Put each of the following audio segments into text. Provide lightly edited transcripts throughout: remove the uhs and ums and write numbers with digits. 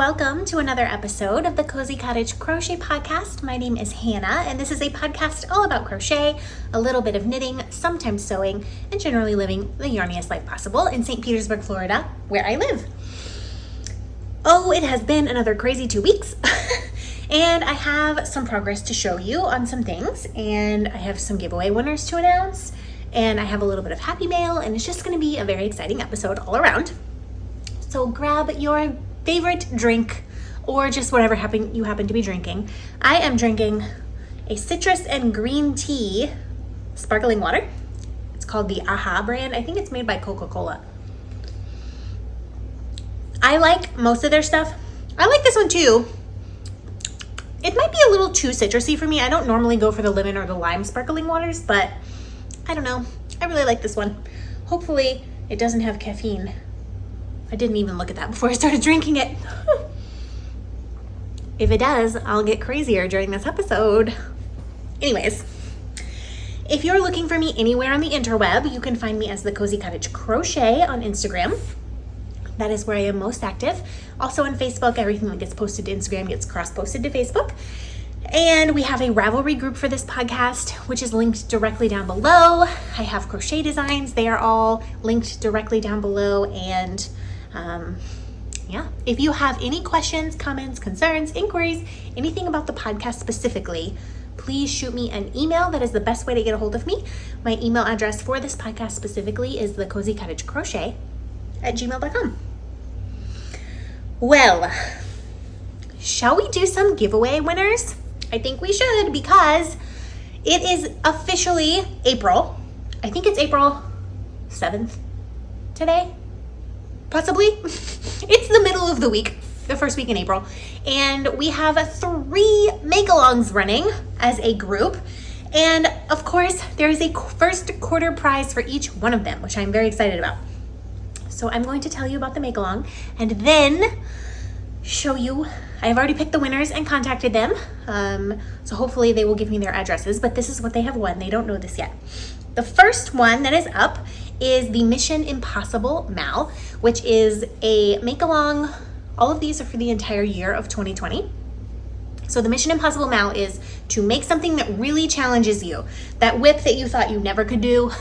welcome to another episode of the Cozy Cottage Crochet Podcast. My name is Hannah, and this is a podcast all about crochet, a little bit of knitting, sometimes sewing, and generally living the yarniest life possible in St. Petersburg, Florida, where I live. Oh, it has been another crazy 2 weeks, and I have some progress to show you on some things, and I have some giveaway winners to announce, and I have a little bit of happy mail, and it's just going to be a very exciting episode all around. So grab your favorite drink or just whatever you happen to be drinking. I am drinking a citrus and green tea sparkling water. It's called the AHA brand. I think it's made by Coca-Cola. I like most of their stuff. I like this one too. It might be a little too citrusy for me. I don't normally go for the lemon or the lime sparkling waters, but I don't know. I really like this one. Hopefully it doesn't have caffeine. I didn't even look at that before I started drinking it. If it does, I'll get crazier during this episode. Anyways, if you're looking for me anywhere on the interweb, you can find me as the Cozy Cottage Crochet on Instagram. That is where I am most active. Also on Facebook, everything that gets posted to Instagram gets cross-posted to Facebook. And we have a Ravelry group for this podcast, which is linked directly down below. I have crochet designs. They are all linked directly down below. And if you have any questions, comments, concerns, inquiries, anything about the podcast specifically, please shoot me an email. That is the best way to get a hold of me. My email address for this podcast specifically is thecozycottagecrochet@gmail.com. Well, shall we do some giveaway winners? I think we should, because it is officially April. I think it's April 7th today. Possibly. It's the middle of the week, the first week in April, and we have 3 make-alongs running as a group, and of course there is a first quarter prize for each one of them, which I'm very excited about. So I'm going to tell you about the make-along and then show you. I've already picked the winners and contacted them, so hopefully they will give me their addresses, but this is what they have won. They don't know this yet. The first one that is up is the Mission Impossible Mal, which is a make-along. All of these are for the entire year of 2020. So the Mission Impossible Mal is to make something that really challenges you. That whip that you thought you never could do,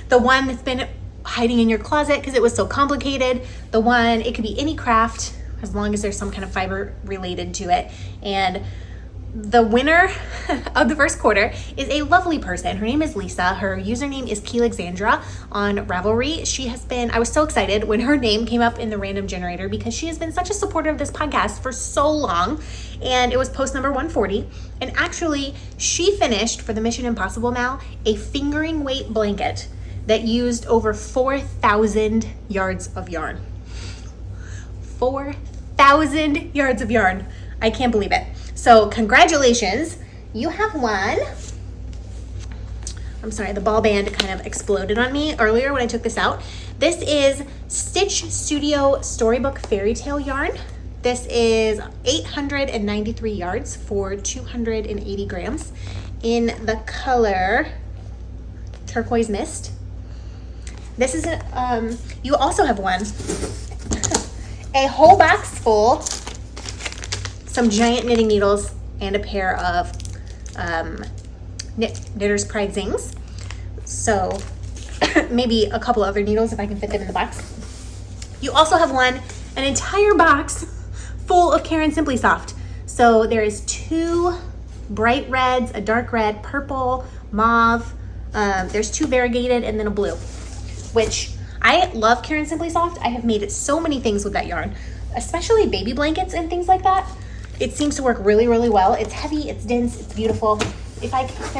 the one that's been hiding in your closet because it was so complicated, the one, it could be any craft as long as there's some kind of fiber related to it. And the winner of the first quarter is a lovely person. Her name is Lisa. Her username is Kealexandra on Ravelry. I was so excited when her name came up in the random generator because she has been such a supporter of this podcast for so long. And it was post number 140. And actually, she finished for the Mission Impossible Mal a fingering weight blanket that used over 4,000 yards of yarn. 4,000 yards of yarn. I can't believe it. So congratulations, you have won. I'm sorry, the ball band kind of exploded on me earlier when I took this out. This is Stitch Studio Storybook Fairy Tale yarn. This is 893 yards for 280 grams in the color Turquoise Mist. This is, you also have won a whole box full, some giant knitting needles, and a pair of Knitter's Pride Zings. So maybe a couple other needles if I can fit them in the box. You also have won an entire box full of Caron Simply Soft. So there is 2 bright reds, a dark red, purple, mauve. There's 2 variegated and then a blue, which I love Caron Simply Soft. I have made so many things with that yarn, especially baby blankets and things like that. It seems to work really, really well. It's heavy, it's dense, it's beautiful. There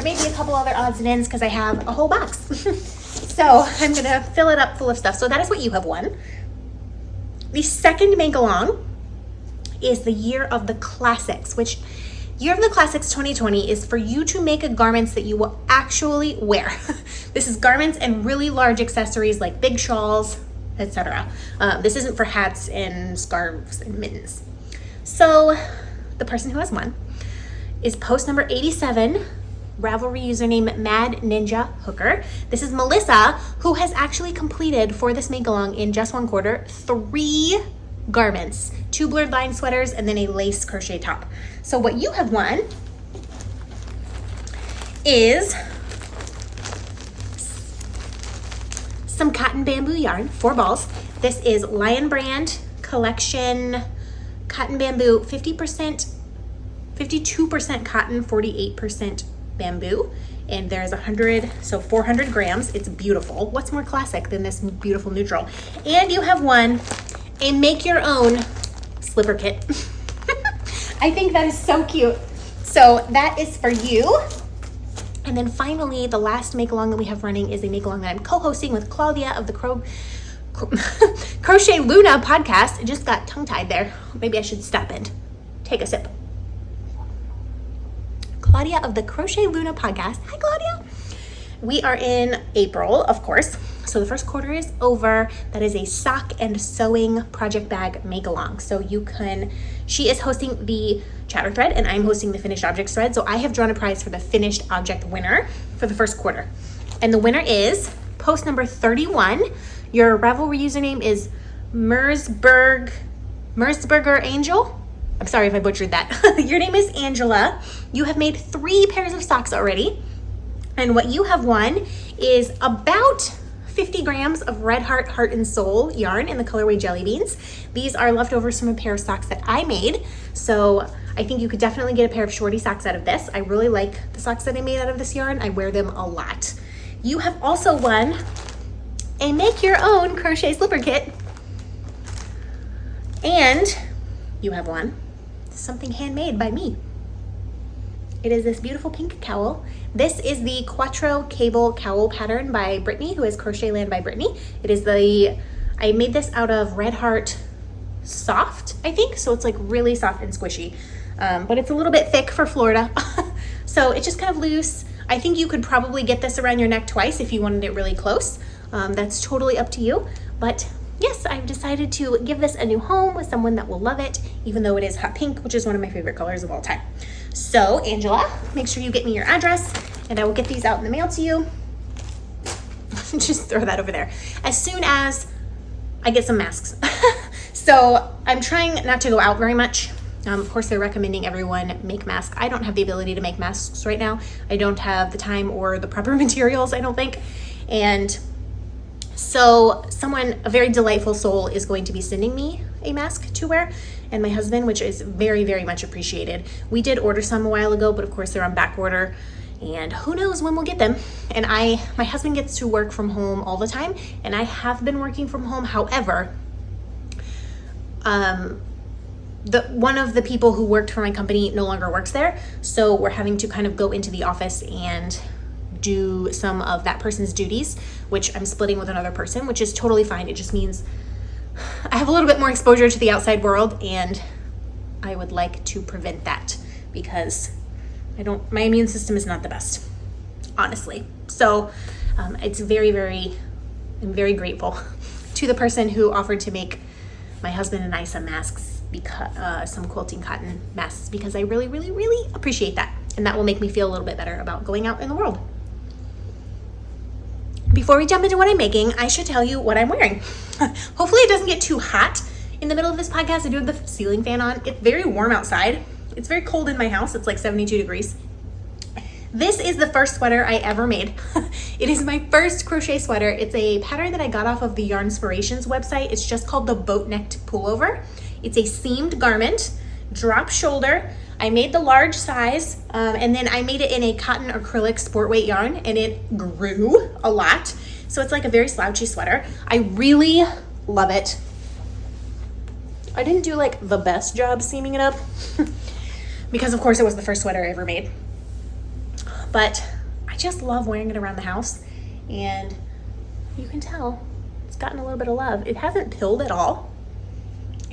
may be a couple other odds and ends because I have a whole box. So I'm gonna fill it up full of stuff. So that is what you have won. The second make-along is the Year of the Classics, which Year of the Classics 2020 is for you to make garments that you will actually wear. This is garments and really large accessories like big shawls, etc. This isn't for hats and scarves and mittens. So the person who has won is post number 87, Ravelry username Mad Ninja Hooker. This is Melissa, who has actually completed for this make-along in just 1 quarter 3 garments 2 blurred line sweaters, and then a lace crochet top. So what you have won is some cotton bamboo yarn, 4 balls. This is Lion Brand Collection Cotton Bamboo, 50%, 52% cotton, 48% bamboo. And there's 400 grams. It's beautiful. What's more classic than this beautiful neutral? And you have won a make your own slipper kit. I think that is so cute. So that is for you. And then finally, the last make along that we have running is a make along that I'm co-hosting with Claudia of the Crochet Luna podcast. I just got tongue tied there. Maybe I should stop and take a sip. Claudia of the Crochet Luna podcast. Hi, Claudia. We are in April, of course. So the first quarter is over. That is a sock and sewing project bag make along. So she is hosting the chatter thread and I'm hosting the finished objects thread. So I have drawn a prize for the finished object winner for the first quarter. And the winner is post number 31. Your Ravelry username is Mersberger Angel. I'm sorry if I butchered that. Your name is Angela. You have made 3 pairs of socks already. And what you have won is about 50 grams of Red Heart, Heart and Soul yarn in the colorway Jelly Beans. These are leftovers from a pair of socks that I made. So I think you could definitely get a pair of shorty socks out of this. I really like the socks that I made out of this yarn. I wear them a lot. You have also won a make your own crochet slipper kit. And you have won something handmade by me. It is this beautiful pink cowl. This is the Quattro Cable Cowl pattern by Brittany, who is Crochetland by Brittany. I made this out of Red Heart Soft, I think. So it's like really soft and squishy, but it's a little bit thick for Florida. So it's just kind of loose. I think you could probably get this around your neck twice if you wanted it really close. That's totally up to you. But yes, I've decided to give this a new home with someone that will love it, even though it is hot pink, which is one of my favorite colors of all time. So Angela, make sure you get me your address and I will get these out in the mail to you. Just throw that over there. As soon as I get some masks. So I'm trying not to go out very much. Of course, they're recommending everyone make masks. I don't have the ability to make masks right now. I don't have the time or the proper materials, I don't think. And so a very delightful soul is going to be sending me a mask to wear, and my husband, which is very, very much appreciated. We did order some a while ago, but of course they're on back order and who knows when we'll get them. And my husband gets to work from home all the time, and I have been working from home. However, one of the people who worked for my company no longer works there. So we're having to kind of go into the office and do some of that person's duties, which I'm splitting with another person, which is totally fine. It just means I have a little bit more exposure to the outside world, and I would like to prevent that because my immune system is not the best, honestly. So it's I'm very grateful to the person who offered to make my husband and I some masks, some quilting cotton masks, because I really, really, really appreciate that. And that will make me feel a little bit better about going out in the world. Before we jump into what I'm making, I should tell you what I'm wearing. Hopefully it doesn't get too hot in the middle of this podcast. I do have the ceiling fan on. It's very warm outside. It's very cold in my house. It's like 72 degrees. This is the first sweater I ever made. It is my first crochet sweater. It's a pattern that I got off of the Yarnspirations website. It's just called the boat-necked pullover. It's a seamed garment, drop shoulder. I made the large size, and then I made it in a cotton acrylic sport weight yarn, and it grew a lot. So it's like a very slouchy sweater. I really love it. I didn't do like the best job seaming it up because of course it was the first sweater I ever made. But I just love wearing it around the house, and you can tell it's gotten a little bit of love. It hasn't pilled at all.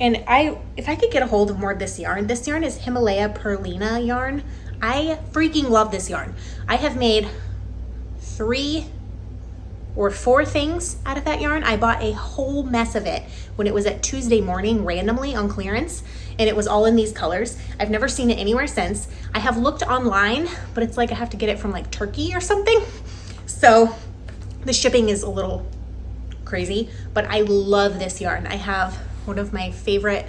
And if I could get a hold of more of this yarn is Himalaya Perlina yarn. I freaking love this yarn. I have made 3 or 4 things out of that yarn. I bought a whole mess of it when it was at Tuesday morning randomly on clearance, and it was all in these colors. I've never seen it anywhere since. I have looked online, but it's like I have to get it from like Turkey or something. So the shipping is a little crazy, but I love this yarn. I have one of my favorite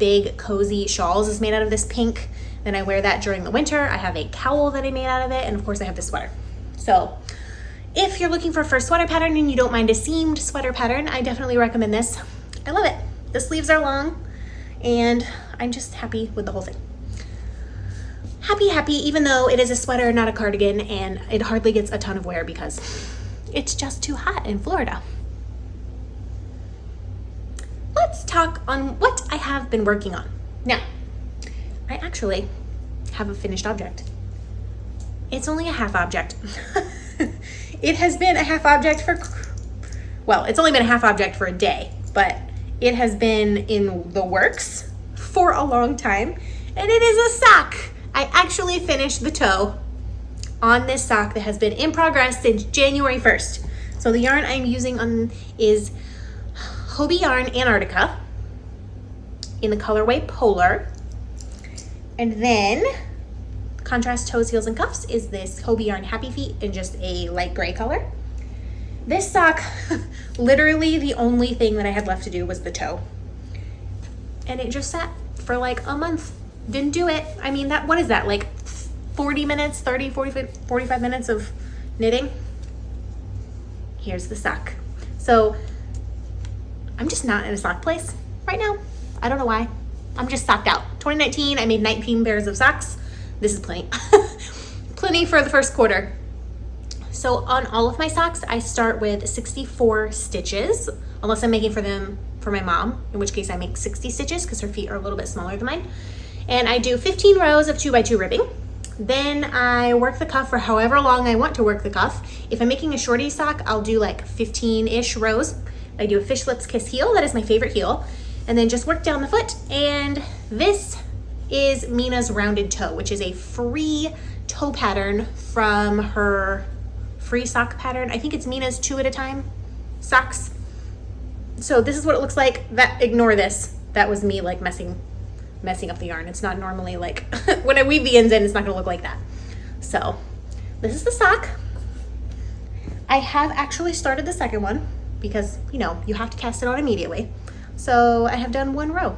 big cozy shawls is made out of this pink. Then I wear that during the winter. I have a cowl that I made out of it, and of course I have this sweater. So if you're looking for a first sweater pattern and you don't mind a seamed sweater pattern, I definitely recommend this. I love it. The sleeves are long, and I'm just happy with the whole thing. Happy, even though it is a sweater, not a cardigan, and it hardly gets a ton of wear because it's just too hot in Florida. Let's talk on what I have been working on. Now, I actually have a finished object. It's only a half object. It has been a half object for, well, it's only been a half object for a day, but it has been in the works for a long time, and it is a sock. I actually finished the toe on this sock that has been in progress since January 1st. So the yarn I'm using on is Hobie Yarn Antarctica in the colorway Polar. And then contrast toes, heels, and cuffs is this Hobie Yarn Happy Feet in just a light gray color. This sock, literally the only thing that I had left to do was the toe. And it just sat for like a month. Didn't do it. I mean, what is that, like 40 minutes, 30, 45 minutes of knitting? Here's the sock. So I'm just not in a sock place right now. I don't know why. I'm just socked out. 2019, I made 19 pairs of socks. This is plenty. Plenty for the first quarter. So on all of my socks, I start with 64 stitches, unless I'm making for them for my mom, in which case I make 60 stitches because her feet are a little bit smaller than mine. And I do 15 rows of 2x2 ribbing. Then I work the cuff for however long I want to work the cuff. If I'm making a shorty sock, I'll do like 15-ish rows. I do a fish lips kiss heel. That is my favorite heel. And then just work down the foot. And this is Mina's rounded toe, which is a free toe pattern from her free sock pattern. I think it's Mina's 2 at a time socks. So this is what it looks like. Ignore this. That was me like messing up the yarn. It's not normally like, when I weave the ends in, it's not gonna look like that. So this is the sock. I have actually started the second one because, you know, you have to cast it on immediately. So I have done one row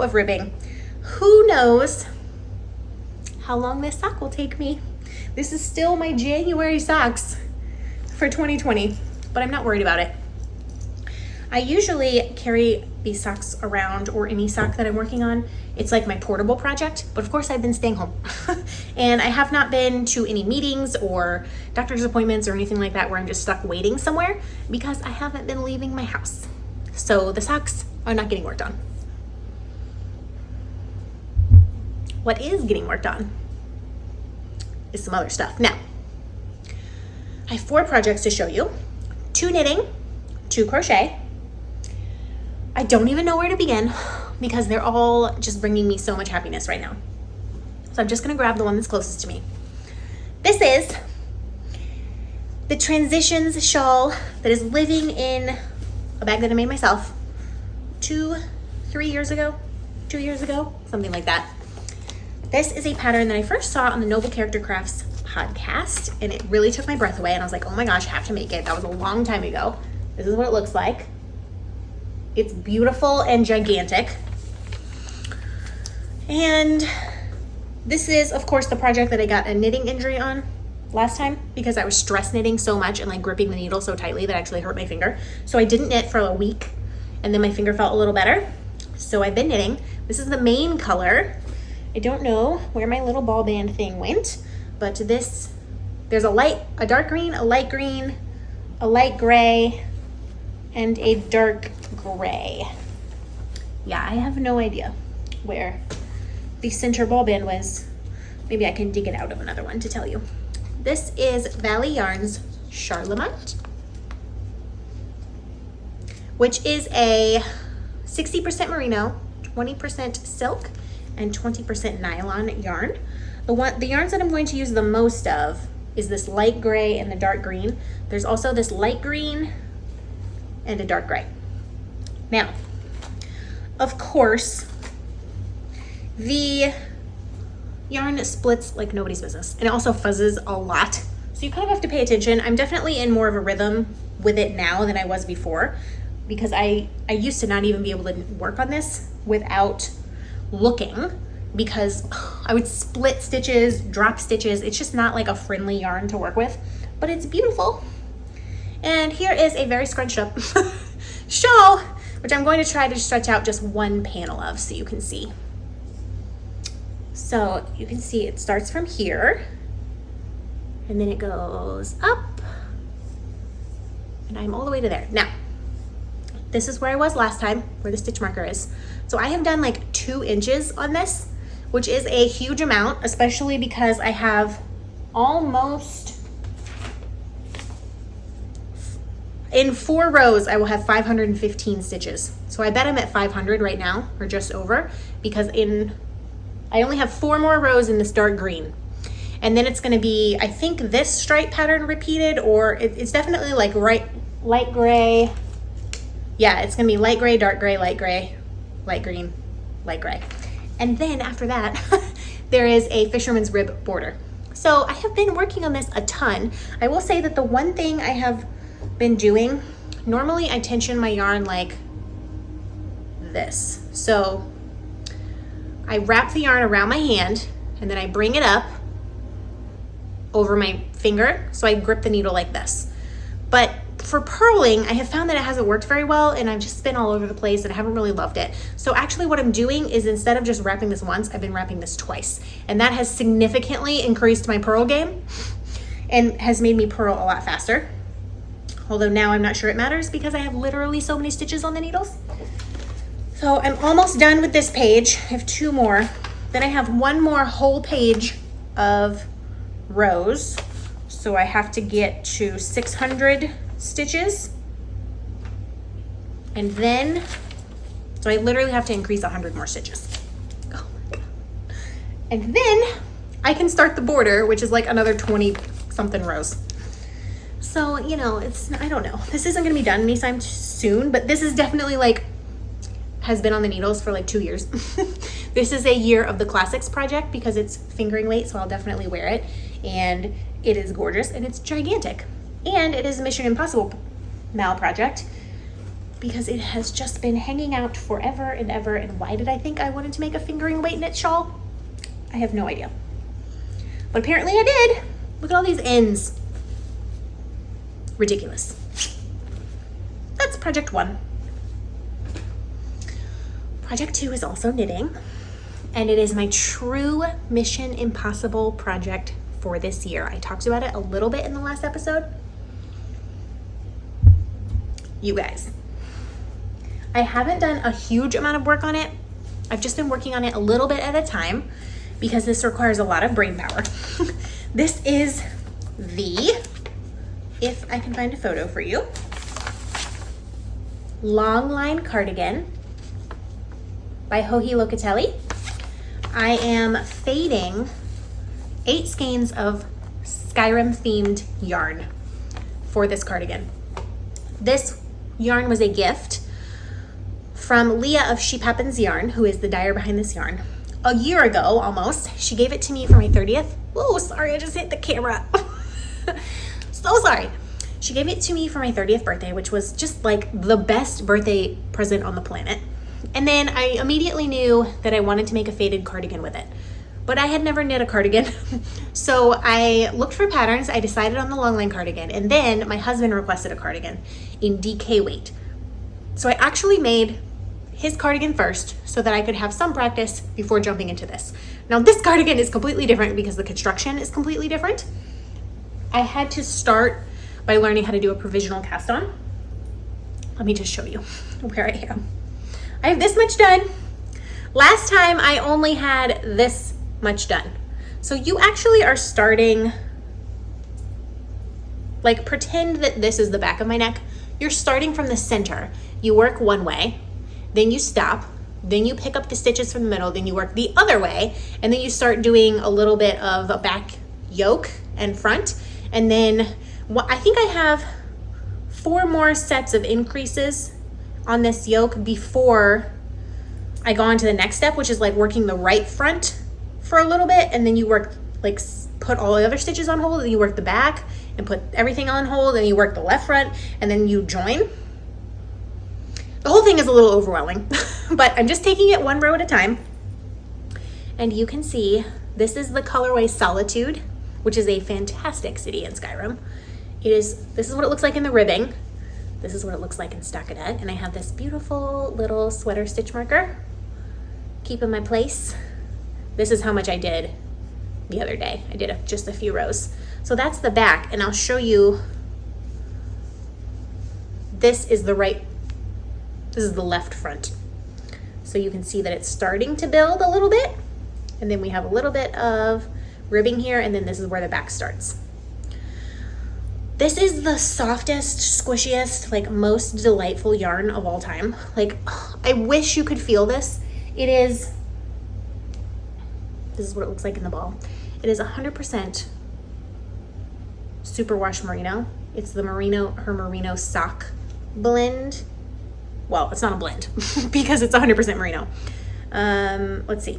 of ribbing. Who knows how long this sock will take me. This is still my January socks for 2020, but I'm not worried about it. I usually carry these socks around, or any sock that I'm working on. It's like my portable project, but of course I've been staying home. And I have not been to any meetings or doctor's appointments or anything like that where I'm just stuck waiting somewhere because I haven't been leaving my house. So the socks are not getting worked on. What is getting worked on is some other stuff. Now, I have 4 projects to show you. 2 knitting, 2 crochet. I don't even know where to begin because they're all just bringing me so much happiness right now. So I'm just gonna grab the one that's closest to me. This is the Transitions shawl that is living in a bag that I made myself 2 years ago, something like that. This is a pattern that I first saw on the Noble Character Crafts podcast, and it really took my breath away, and I was like, oh my gosh, I have to make it. That was a long time ago. This is what it looks like. It's beautiful and gigantic. And this is, of course, the project that I got a knitting injury on last time because I was stress knitting so much and like gripping the needle so tightly that I actually hurt my finger. So I didn't knit for a week, and then my finger felt a little better. So I've been knitting. This is the main color. I don't know where my little ball band thing went, but there's a dark green, a light green, a light gray, and a dark gray. Yeah, I have no idea where the center ball band was. Maybe I can dig it out of another one to tell you. This is Valley Yarns Charlemont, which is a 60% merino, 20% silk, and 20% nylon yarn. The yarns that I'm going to use the most of is this light gray and the dark green. There's also this light green and a dark gray. Now, of course, the yarn splits like nobody's business, and it also fuzzes a lot. So you kind of have to pay attention. I'm definitely in more of a rhythm with it now than I was before, because I used to not even be able to work on this without looking, because I would split stitches, drop stitches. It's just not like a friendly yarn to work with, but it's beautiful. And here is a very scrunched up shawl, which I'm going to try to stretch out just one panel of so you can see. So you can see it starts from here and then it goes up and I'm all the way to there. Now, this is where I was last time, where the stitch marker is. So I have done like 2 inches on this, which is a huge amount, especially because I have almost, in 4 rows, I will have 515 stitches. So I bet I'm at 500 right now, or just over, because I only have 4 more rows in this dark green. And then it's gonna be, I think, this stripe pattern repeated, or it's definitely like light gray. Yeah, it's gonna be light gray, dark gray, light green, light gray. And then after that, there is a fisherman's rib border. So I have been working on this a ton. I will say that the one thing I have been doing, normally I tension my yarn like this. So I wrap the yarn around my hand and then I bring it up over my finger, so I grip the needle like this. But for purling, I have found that it hasn't worked very well, and I've just been all over the place and I haven't really loved it. So actually what I'm doing is, instead of just wrapping this once, I've been wrapping this twice. And that has significantly increased my purl game and has made me purl a lot faster. Although now I'm not sure it matters because I have literally so many stitches on the needles. So I'm almost done with this page. I have 2 more. Then I have 1 more whole page of rows. So I have to get to 600 stitches. And then, so I literally have to increase 100 more stitches. Oh my God. And then I can start the border, which is like another 20 something rows. So, you know, I don't know. This isn't gonna be done anytime soon, but this is definitely like, has been on the needles for like 2 years. This is a year of the classics project because it's fingering weight, so I'll definitely wear it. And it is gorgeous and it's gigantic. And it is a Mission Impossible Mal project because it has just been hanging out forever and ever. And why did I think I wanted to make a fingering weight knit shawl? I have no idea. But apparently I did. Look at all these ends. Ridiculous. That's project 1. Project 2 is also knitting, and it is my true Mission Impossible project for this year. I talked about it a little bit in the last episode. You guys, I haven't done a huge amount of work on it. I've just been working on it a little bit at a time because this requires a lot of brain power. This is the, if I can find a photo for you, Longline cardigan by Joji Locatelli. I am fading 8 skeins of Skyrim themed yarn for this cardigan. This yarn was a gift from Leah of Sheep Happens Yarn, who is the dyer behind this yarn. A year ago, almost, she gave it to me for my 30th. Oh, sorry, I just hit the camera. So sorry. She gave it to me for my 30th birthday, which was just like the best birthday present on the planet. And then I immediately knew that I wanted to make a faded cardigan with it. But I had never knit a cardigan. So I looked for patterns. I decided on the Longline cardigan. And then my husband requested a cardigan in DK weight. So I actually made his cardigan first so that I could have some practice before jumping into this. Now this cardigan is completely different because the construction is completely different. I had to start by learning how to do a provisional cast on. Let me just show you where I am. I have this much done. Last time I only had this much done. So you actually are starting, like pretend that this is the back of my neck. You're starting from the center. You work one way, then you stop, then you pick up the stitches from the middle, then you work the other way, and then you start doing a little bit of a back yoke and front. And then I think I have 4 more sets of increases on this yoke before I go on to the next step, which is like working the right front for a little bit, and then you work, like put all the other stitches on hold, and you work the back and put everything on hold, and you work the left front, and then you join. The whole thing is a little overwhelming, but I'm just taking it one row at a time. And you can see this is the colorway Solitude, which is a fantastic city in Skyrim. This is what it looks like in the ribbing. This is what it looks like in stockinette. And I have this beautiful little sweater stitch marker. Keep in my place. This is how much I did the other day. I did just a few rows. So that's the back, and I'll show you. This is the left front. So you can see that it's starting to build a little bit, and then we have a little bit of ribbing here, and then this is where the back starts. This is the softest, squishiest, like most delightful yarn of all time. Like, I wish you could feel this. This is what it looks like in the ball. It is 100% superwash merino. It's the her merino sock blend. Well, it's not a blend because it's 100% merino. Let's see.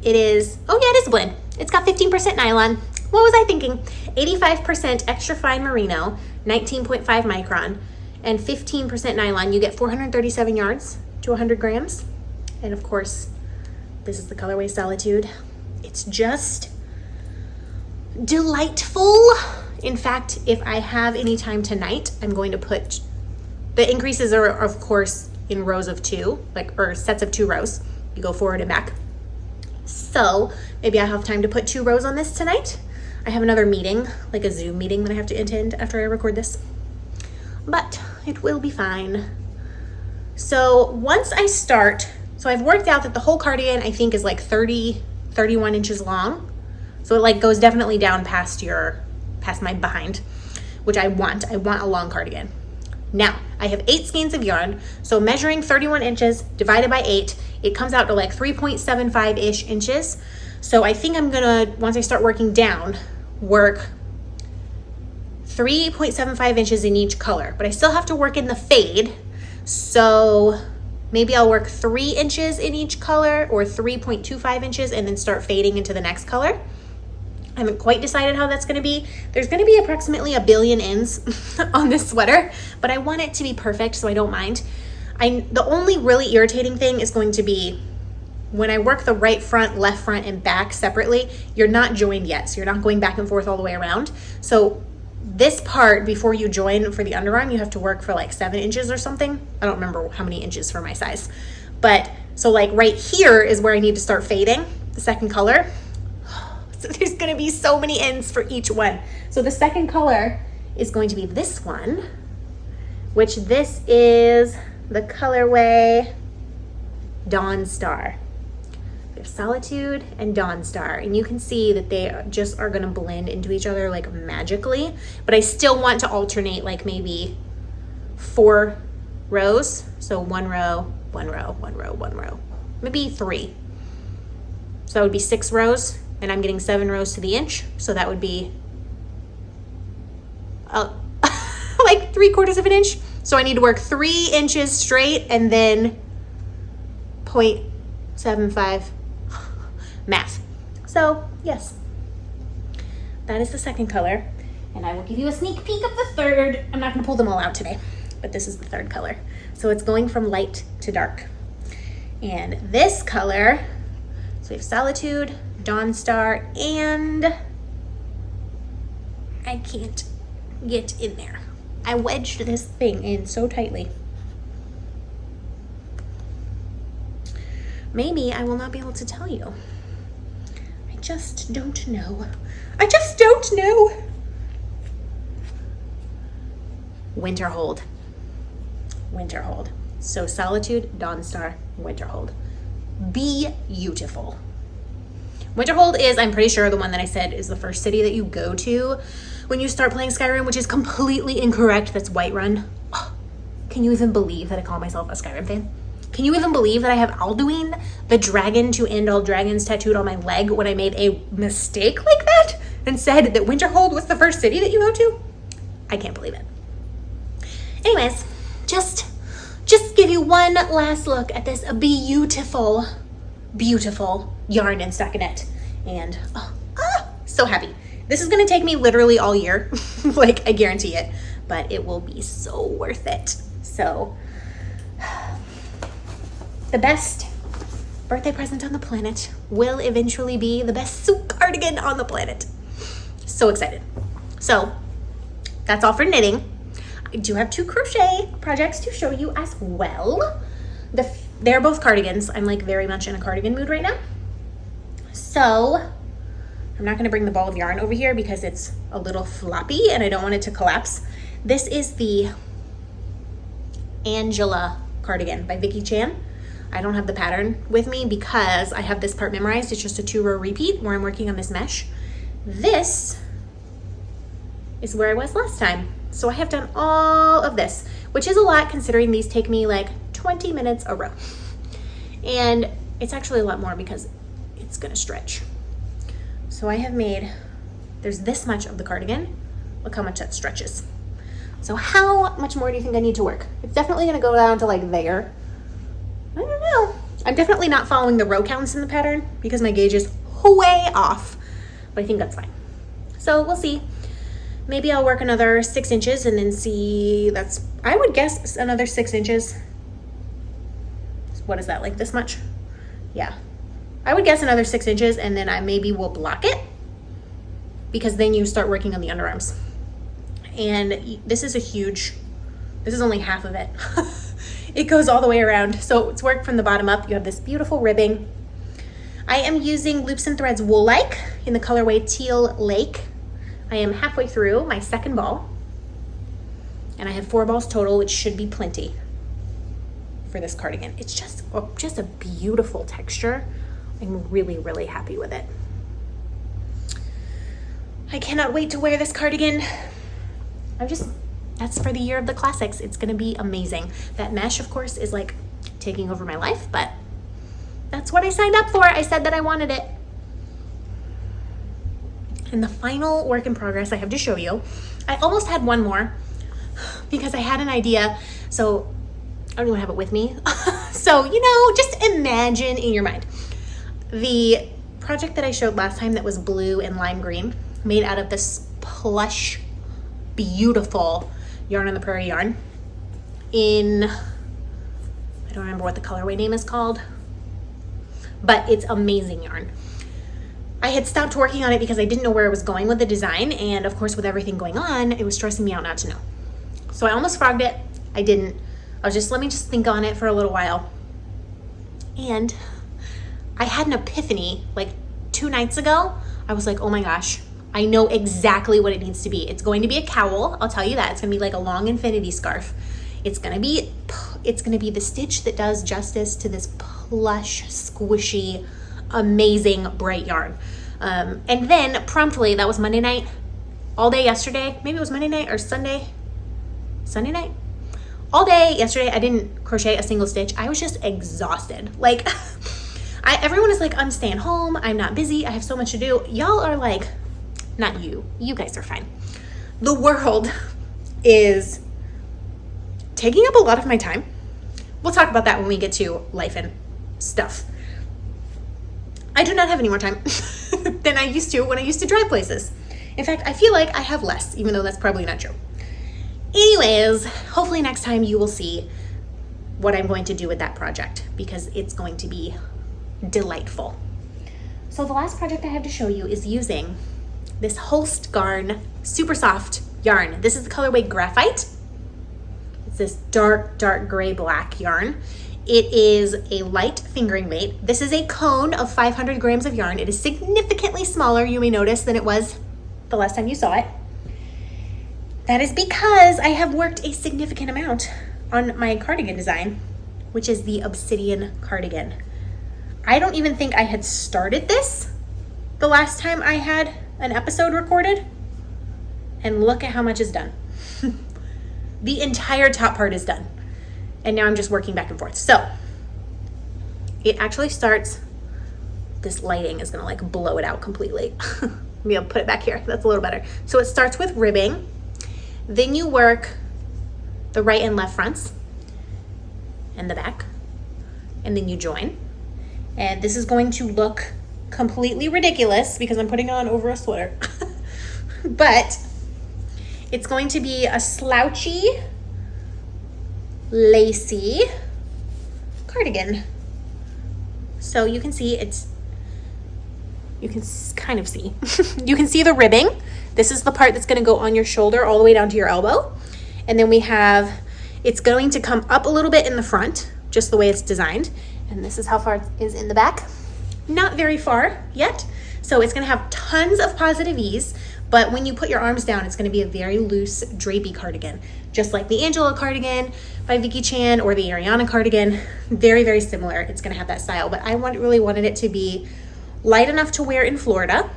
It is a blend. It's got 15% nylon. What was I thinking? 85% extra fine merino, 19.5 micron, and 15% nylon. You get 437 yards to 100 grams. And of course, this is the colorway Solitude. It's just delightful. In fact, if I have any time tonight, I'm going to put, the increases are of course in rows of 2, or sets of 2 rows. You go forward and back. So maybe I have time to put 2 rows on this tonight. I have another meeting, like a Zoom meeting that I have to attend after I record this, but it will be fine. So once I start, so I've worked out that the whole cardigan I think is like 31 inches long. So it like goes definitely down past my behind, which I want a long cardigan. Now I have 8 skeins of yarn. So measuring 31 inches divided by 8, it comes out to like 3.75-ish inches. So I think I'm gonna, once I start working down, work 3.75 inches in each color, but I still have to work in the fade. So maybe I'll work 3 inches in each color or 3.25 inches and then start fading into the next color. I haven't quite decided how that's gonna be. There's gonna be approximately 1 billion ends on this sweater, but I want it to be perfect, so I don't mind. The only really irritating thing is going to be when I work the right front, left front, and back separately, you're not joined yet, so you're not going back and forth all the way around. So this part, before you join for the underarm, you have to work for like 7 inches or something. I don't remember how many inches for my size. But so like right here is where I need to start fading the second color. So there's gonna be so many ends for each one. So the second color is going to be this one, which this is the colorway Dawn Star. We have Solitude and Dawn Star, and you can see that they just are gonna blend into each other like magically, but I still want to alternate like maybe 4 rows. So 1 row, 1 row, 1 row, 1 row, maybe 3. So that would be 6 rows, and I'm getting 7 rows to the inch. So that would be like 3/4 of an inch. So I need to work 3 inches straight and then 0.75 math. So yes, that is the second color, and I will give you a sneak peek of the third. I'm not gonna pull them all out today, but this is the third color. So it's going from light to dark. And this color, so we have Solitude, Dawn Star, and I can't get in there. I wedged this thing in so tightly. Maybe I will not be able to tell you. I just don't know. I just don't know. Winterhold. Winterhold. So Solitude, Dawn Star, Winterhold. Beautiful. Winterhold is, I'm pretty sure, the one that I said is the first city that you go to when you start playing Skyrim, which is completely incorrect. That's Whiterun. Oh, can you even believe that I call myself a Skyrim fan? Can you even believe that I have Alduin, the dragon to end all dragons, tattooed on my leg when I made a mistake like that and said that Winterhold was the first city that you go to? I can't believe it. Anyways, just give you one last look at this beautiful, beautiful yarn and stockinette. And so happy. This is gonna take me literally all year, like I guarantee it, but it will be so worth it. So the best birthday present on the planet will eventually be the best silk cardigan on the planet. So excited. So that's all for knitting. I do have 2 crochet projects to show you as well. They're both cardigans. I'm like very much in a cardigan mood right now. So I'm not gonna bring the ball of yarn over here because it's a little floppy and I don't want it to collapse. This is the Angela cardigan by Vicky Chan. I don't have the pattern with me because I have this part memorized. It's just a 2-row repeat where I'm working on this mesh. This is where I was last time. So I have done all of this, which is a lot considering these take me like 20 minutes a row. And it's actually a lot more because it's gonna stretch. So I have made, there's this much of the cardigan. Look how much that stretches. So how much more do you think I need to work? It's definitely gonna go down to like there. I don't know. I'm definitely not following the row counts in the pattern because my gauge is way off, but I think that's fine. So we'll see. Maybe I'll work another 6 inches and then see, that's, I would guess another 6 inches. What is that, like this much? Yeah. I would guess another 6 inches and then I maybe will block it because then you start working on the underarms. And this is this is only half of it. It goes all the way around. So it's worked from the bottom up. You have this beautiful ribbing. I am using Loops and Threads Wool-Like in the colorway Teal Lake. I am halfway through my 2nd ball and I have 4 balls total, which should be plenty for this cardigan. It's just a beautiful texture. I'm really, really happy with it. I cannot wait to wear this cardigan. That's for the year of the classics. It's gonna be amazing. That mesh, of course, is like taking over my life, but that's what I signed up for. I said that I wanted it. And the final work in progress I have to show you, I almost had one more because I had an idea. So I don't even have it with me. So, you know, just imagine in your mind. The project that I showed last time that was blue and lime green, made out of this plush, beautiful Yarn on the Prairie yarn in, I don't remember what the colorway name is called, but it's amazing yarn. I had stopped working on it because I didn't know where I was going with the design, and of course with everything going on, it was stressing me out not to know. So I almost frogged it. I didn't. I was just, let me just think on it for a little while. And I had an epiphany like 2 nights ago. I was like, oh my gosh, I know exactly what it needs to be. It's going to be a cowl, I'll tell you that. It's gonna be like a long infinity scarf. It's gonna be the stitch that does justice to this plush, squishy, amazing bright yarn. And then promptly, that was Monday night, all day yesterday, maybe it was Monday night or Sunday night, all day yesterday, I didn't crochet a single stitch. I was just exhausted. Like, everyone is like, I'm staying home, I'm not busy, I have so much to do. Y'all are like, not you guys are fine. The world is taking up a lot of my time. We'll talk about that when we get to life and stuff. I do not have any more time than I used to when I used to drive places. In fact, I feel like I have less, even though that's probably not true. Anyways, hopefully next time you will see what I'm going to do with that project because it's going to be delightful. So the last project I have to show you is using this Holst Garn super soft yarn. This is the colorway Graphite. It's this dark gray black yarn. It is a light fingering weight. This is a cone of 500 grams of yarn. It is significantly smaller, you may notice, than it was the last time you saw it. That is because I have worked a significant amount on my cardigan design, which is the Obsidian cardigan. I don't even think I had started this the last time I had an episode recorded, and look at how much is done. The entire top part is done, and now I'm just working back and forth. So it actually starts, this lighting is gonna like blow it out completely. Maybe I'll put it back here, that's a little better. So it starts with ribbing, then you work the right and left fronts and the back, and then you join. And this is going to look completely ridiculous because I'm putting it on over a sweater. But it's going to be a slouchy, lacy cardigan. So you can see you can kind of see. You can see the ribbing. This is the part that's gonna go on your shoulder all the way down to your elbow. And then we have, it's going to come up a little bit in the front, just the way it's designed. And this is how far it is in the back. Not very far yet. So it's gonna have tons of positive ease, but when you put your arms down, it's gonna be a very loose drapey cardigan, just like the Angela cardigan by Vicky Chan or the Ariana cardigan. Very, very similar. It's gonna have that style, but I really wanted it to be light enough to wear in Florida.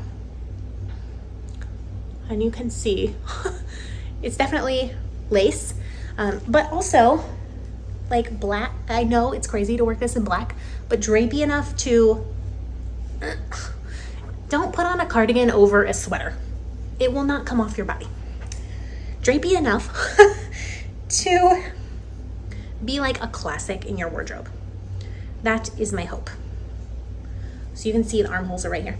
And you can see, it's definitely lace, but also like black. I know it's crazy to work this in black, but drapey enough to, don't put on a cardigan over a sweater. It will not come off your body. Drapey enough to be like a classic in your wardrobe. That is my hope. So you can see the armholes are right here.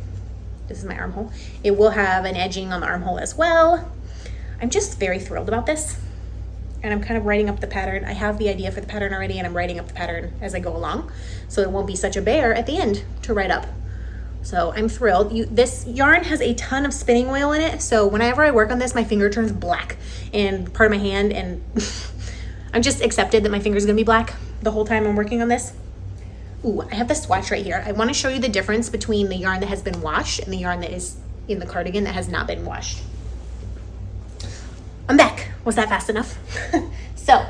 This is my armhole. It will have an edging on the armhole as well. I'm just very thrilled about this. And I'm kind of writing up the pattern. I have the idea for the pattern already, and I'm writing up the pattern as I go along. So it won't be such a bear at the end to write up. So I'm thrilled. This yarn has a ton of spinning oil in it. So whenever I work on this, my finger turns black and part of my hand, and I'm just accepted that my finger's gonna be black the whole time I'm working on this. Ooh, I have the swatch right here. I wanna show you the difference between the yarn that has been washed and the yarn that is in the cardigan that has not been washed. I'm back. Was that fast enough? So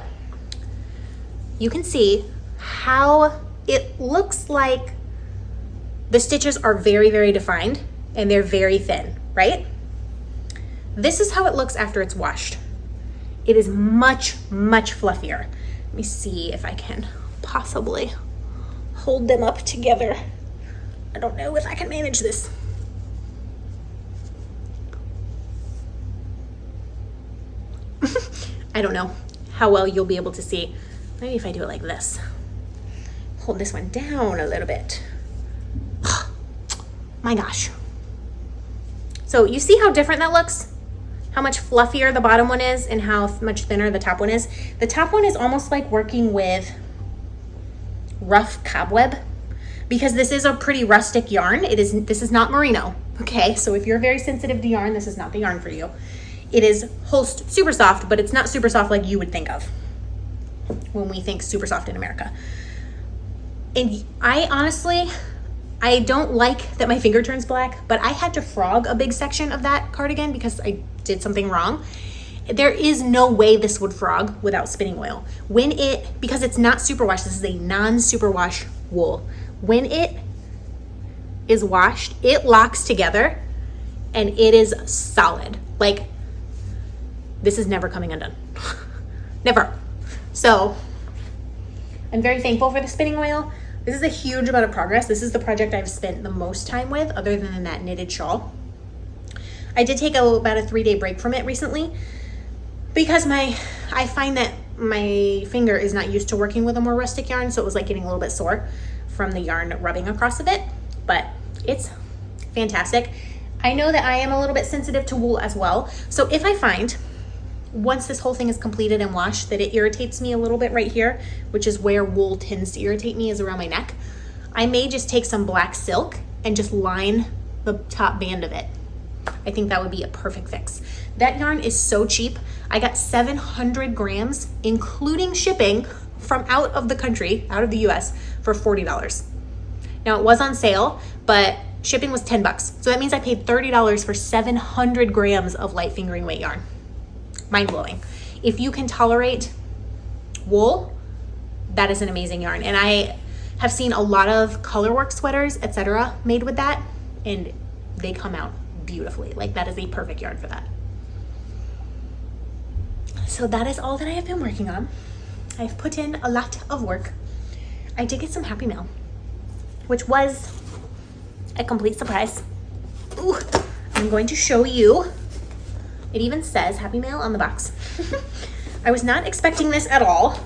you can see how it looks like the stitches are very, very defined and they're very thin, right? This is how it looks after it's washed. It is much, much fluffier. Let me see if I can possibly hold them up together. I don't know if I can manage this. I don't know how well you'll be able to see. Maybe if I do it like this. Hold this one down a little bit. My gosh. So you see how different that looks? How much fluffier the bottom one is and how much thinner the top one is. The top one is almost like working with rough cobweb, because this is a pretty rustic yarn. This is not merino, okay? So if you're very sensitive to yarn, this is not the yarn for you. It is Holst super soft, but it's not super soft like you would think of when we think super soft in America. And I honestly don't like that my finger turns black, but I had to frog a big section of that cardigan because I did something wrong. There is no way this would frog without spinning oil. Because it's not superwash, this is a non-superwash wool. When it is washed, it locks together and it is solid. Like, this is never coming undone. Never. So I'm very thankful for the spinning oil. This is a huge amount of progress. This is the project I've spent the most time with, other than that knitted shawl. I did take about a 3-day break from it recently because I find that my finger is not used to working with a more rustic yarn, so it was like getting a little bit sore from the yarn rubbing across of it, but it's fantastic. I know that I am a little bit sensitive to wool as well, so if I find once this whole thing is completed and washed that it irritates me a little bit right here, which is where wool tends to irritate me, is around my neck, I may just take some black silk and just line the top band of it. I think that would be a perfect fix. That yarn is so cheap. I got 700 grams, including shipping, from out of the country, out of the US, for $40. Now it was on sale, but shipping was $10. So that means I paid $30 for 700 grams of light fingering weight yarn. Mind-blowing. If you can tolerate wool, that is an amazing yarn. And I have seen a lot of colorwork sweaters, etc., made with that, and they come out beautifully. Like, that is a perfect yarn for that. So that is all that I have been working on. I've put in a lot of work. I did get some Happy Mail, which was a complete surprise. Ooh, I'm going to show you. It even says Happy Mail on the box. I was not expecting this at all.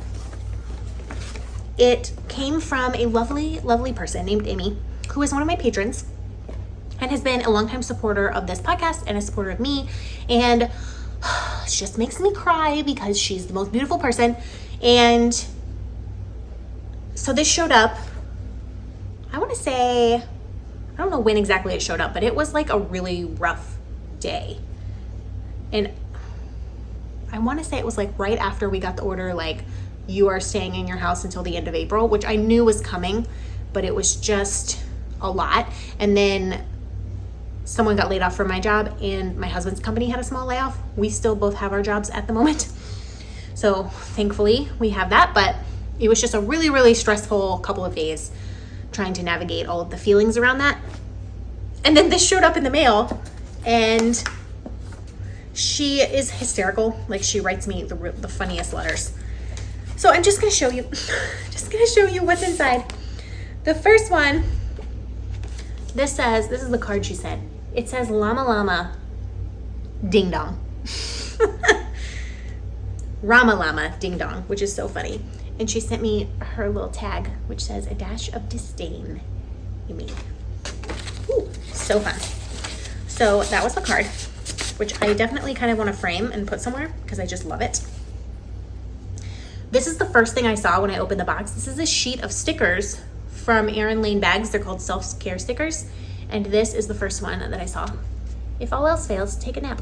It came from a lovely, lovely person named Amy, who is one of my patrons and has been a longtime supporter of this podcast and a supporter of me. And it just makes me cry because she's the most beautiful person. And so this showed up, I want to to say, I don't know when exactly it showed up, but it was like a really rough day. And I want to say it was like right after we got the order, like, you are staying in your house until the end of April, which I knew was coming, but it was just a lot. And then someone got laid off from my job, and my husband's company had a small layoff. We still both have our jobs at the moment. So thankfully we have that, but it was just a really, really stressful couple of days trying to navigate all of the feelings around that. And then this showed up in the mail, and she is hysterical. Like, she writes me the funniest letters. So I'm just gonna show you, what's inside. The first one, this is the card she sent. It says llama llama ding dong. Rama llama ding dong, which is so funny. And she sent me her little tag, which says a dash of disdain, you mean. Ooh, so fun. So that was the card, which I definitely kind of want to frame and put somewhere because I just love it. This is the first thing I saw when I opened the box. This is a sheet of stickers from Erin Lane Bags. They're called self-care stickers. And this is the first one that I saw. If all else fails, take a nap.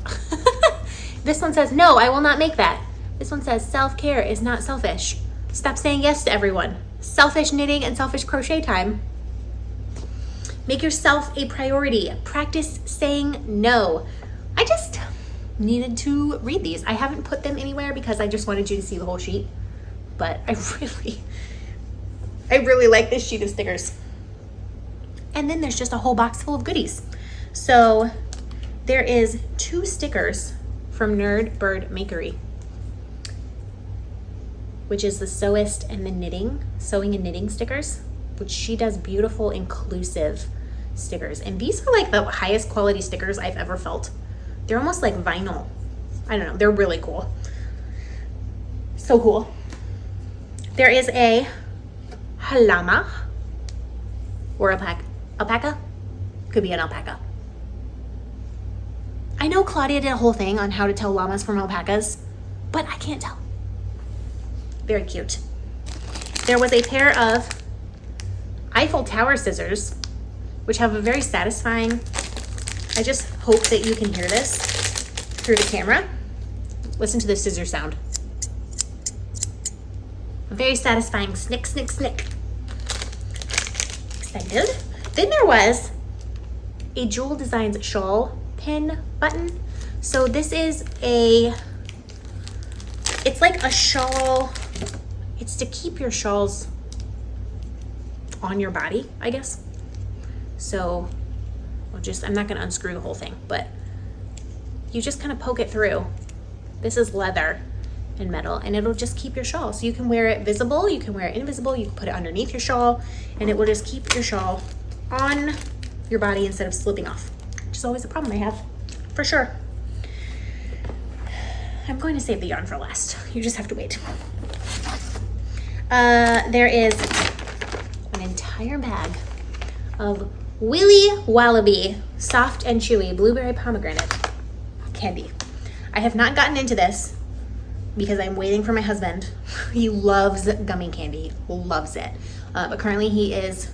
This one says, no, I will not make that. This one says, self-care is not selfish. Stop saying yes to everyone. Selfish knitting and selfish crochet time. Make yourself a priority. Practice saying no. I just needed to read these. I haven't put them anywhere because I just wanted you to see the whole sheet. But I really like this sheet of stickers. And then there's just a whole box full of goodies. So there is 2 stickers from Nerd Bird Makery, which is the sewist and the knitting, sewing and knitting stickers, which she does beautiful inclusive stickers. And these are like the highest quality stickers I've ever felt. They're almost like vinyl. I don't know, they're really cool. So cool. There is a llama or alpaca. Could be an alpaca. I know Claudia did a whole thing on how to tell llamas from alpacas, but I can't tell. Very cute. There was a pair of Eiffel Tower scissors, which have a very satisfying, I just hope that you can hear this through the camera. Listen to the scissor sound. A very satisfying snick, snick, snick. Excited. Then there was a Jewel Designs shawl pin button. So this is it's like a shawl. It's to keep your shawls on your body, I guess. So I'm not gonna unscrew the whole thing, but you just kind of poke it through. This is leather and metal, and it'll just keep your shawl. So you can wear it visible, you can wear it invisible, you can put it underneath your shawl, and it will just keep your shawl on your body instead of slipping off, which is always a problem I have, for sure. I'm going to save the yarn for last. You just have to wait. There is an entire bag of Willy Wallaby soft and chewy blueberry pomegranate candy. I have not gotten into this because I'm waiting for my husband. He loves gummy candy, loves it. But currently he is